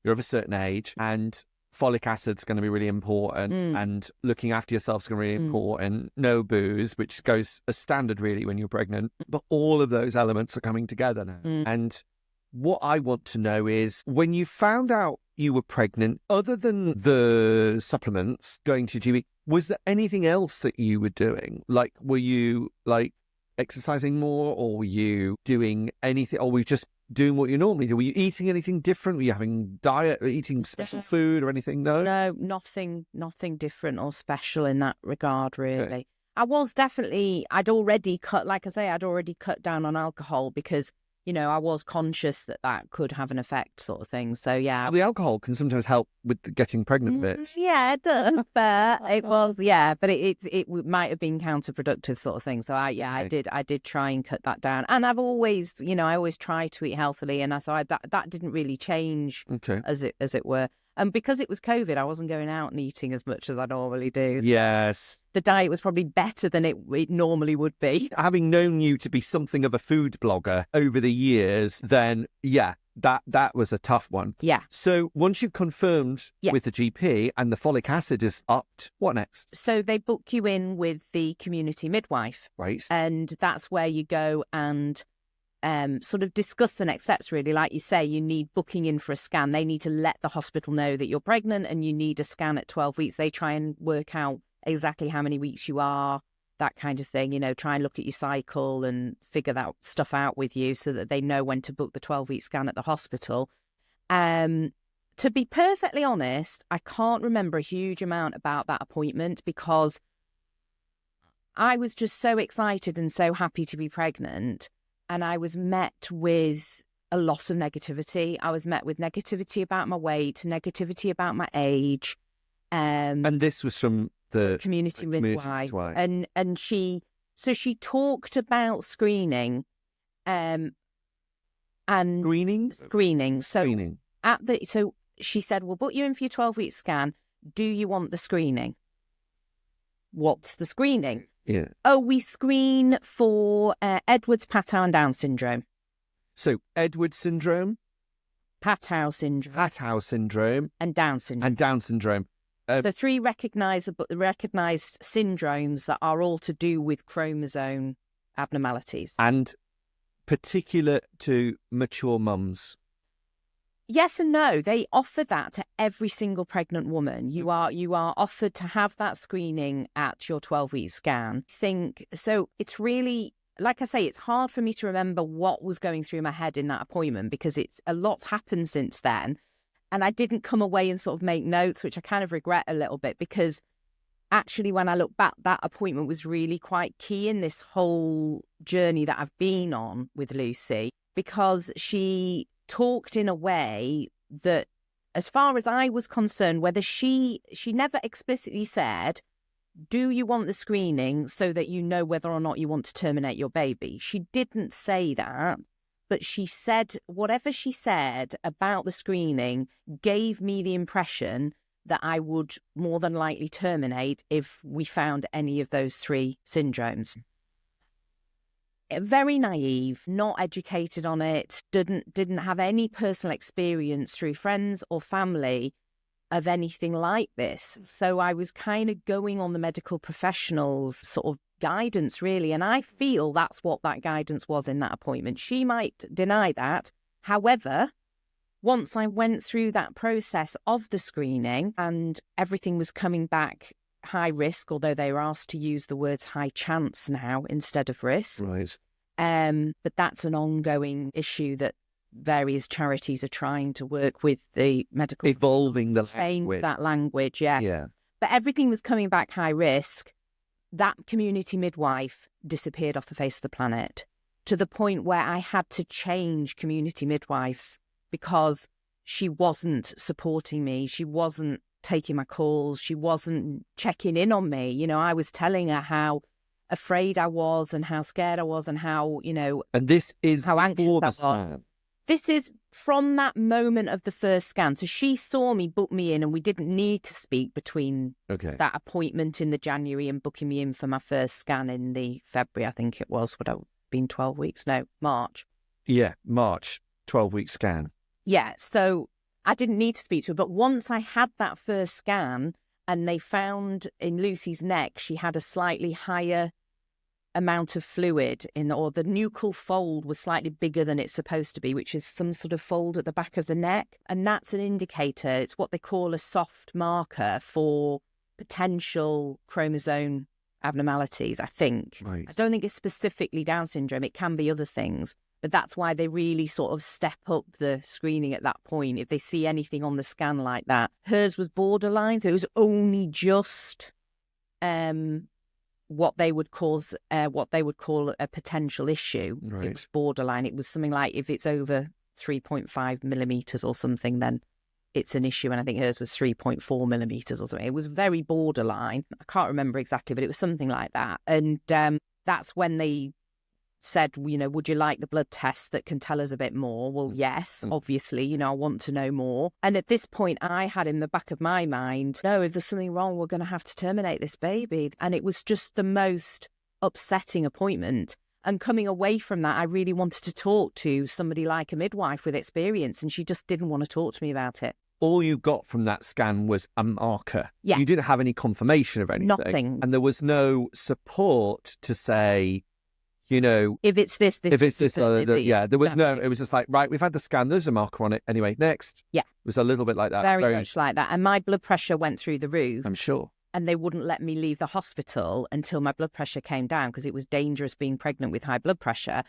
you're of a certain age, and folic acid's going to be really important, and looking after yourself's going to be really important. No booze, which goes as standard really when you're pregnant. But all of those elements are coming together now. And what I want to know is, when you found out you were pregnant, other than the supplements, going to GP, was there anything else that you were doing? Like, were you like exercising more, or were you doing anything, or were you just doing what you normally do? Were you eating anything different? Were you having diet, or eating special food or anything? No, nothing different or special in that regard, really. Okay. I was definitely, I'd already cut down on alcohol because, you know, I was conscious that could have an effect, sort of thing. So, yeah. Well, the alcohol can sometimes help with the getting pregnant bits. Yeah, it does. But it was, but it might have been counterproductive, sort of thing. So, I did try and cut that down. And I've always, you know, I always try to eat healthily. And that didn't really change, as it were. And because it was COVID, I wasn't going out and eating as much as I normally do. Yes. The diet was probably better than it normally would be. Having known you to be something of a food blogger over the years, then, that was a tough one. Yeah. So once you've confirmed with the GP and the folic acid is upped, what next? So they book you in with the community midwife. Right. And that's where you go and sort of discuss the next steps, really. Like you say, you need booking in for a scan. They need to let the hospital know that you're pregnant and you need a scan at 12 weeks. They try and work out exactly how many weeks you are, that kind of thing, you know, try and look at your cycle and figure that stuff out with you so that they know when to book the 12-week scan at the hospital. To be perfectly honest, I can't remember a huge amount about that appointment because I was just so excited and so happy to be pregnant. And I was met with a lot of negativity. I was met with negativity about my weight, negativity about my age. And this was from the community midwife. And she talked about screening. And Screening. So she said, we'll put you in for your 12-week scan. Do you want the screening? What's the screening? Yeah. Oh, we screen for Edwards, Patau and Down syndrome. So Edwards syndrome, Patau syndrome, and Down syndrome. The three recognised syndromes that are all to do with chromosome abnormalities. And particular to mature mums. Yes and no. They offer that to every single pregnant woman. You are offered to have that screening at your 12-week scan. So it's really, like I say, it's hard for me to remember what was going through my head in that appointment because it's a lot's happened since then. And I didn't come away and sort of make notes, which I kind of regret a little bit because actually when I look back, that appointment was really quite key in this whole journey that I've been on with Lucy because she talked in a way that, as far as I was concerned, whether she never explicitly said, do you want the screening so that you know whether or not you want to terminate your baby? She didn't say that, but she said, whatever she said about the screening gave me the impression that I would more than likely terminate if we found any of those three syndromes. Very naive, not educated on it, didn't have any personal experience through friends or family of anything like this. So I was kind of going on the medical professionals' sort of guidance, really. And I feel that's what that guidance was in that appointment. She might deny that. However, once I went through that process of the screening and everything was coming back high risk, although they were asked to use the words high chance now instead of risk. Right. But that's an ongoing issue that various charities are trying to work with the medical... Evolving the language. That language, yeah. But everything was coming back high risk. That community midwife disappeared off the face of the planet to the point where I had to change community midwives because she wasn't supporting me. She wasn't taking my calls. She wasn't checking in on me. You know, I was telling her how afraid I was and how scared I was and how, you know... And this is how anxious before I the was. scan. This is from that moment of the first scan. So she saw me, booked me in, and we didn't need to speak between that appointment in the January and booking me in for my first scan in the February, I think it was. Would have been 12 weeks? No, March. Yeah, March, 12-week scan. Yeah, so I didn't need to speak to her. But once I had that first scan and they found in Lucy's neck, she had a slightly higher amount of fluid or the nuchal fold was slightly bigger than it's supposed to be, which is some sort of fold at the back of the neck. And that's an indicator. It's what they call a soft marker for potential chromosome abnormalities, I think. Right. I don't think it's specifically Down syndrome. It can be other things. But that's why they really sort of step up the screening at that point if they see anything on the scan like that. Hers was borderline, so it was only just what they would call a potential issue. Right. It was borderline. It was something like if it's over 3.5 millimeters or something, then it's an issue. And I think hers was 3.4 millimeters or something. It was very borderline. I can't remember exactly, but it was something like that. And that's when they said, would you like the blood test that can tell us a bit more? Well, yes, obviously, I want to know more. And at this point, I had in the back of my mind, no, if there's something wrong, we're going to have to terminate this baby. And it was just the most upsetting appointment. And coming away from that, I really wanted to talk to somebody like a midwife with experience, and she just didn't want to talk to me about it. All you got from that scan was a marker. Yeah. You didn't have any confirmation of anything. Nothing. And there was no support to say, if it's this, there was no, it was just like, right, we've had the scan, there's a marker on it. Anyway, next. Yeah. It was a little bit like that. Very much like that. And my blood pressure went through the roof. I'm sure. And they wouldn't let me leave the hospital until my blood pressure came down because it was dangerous being pregnant with high blood pressure.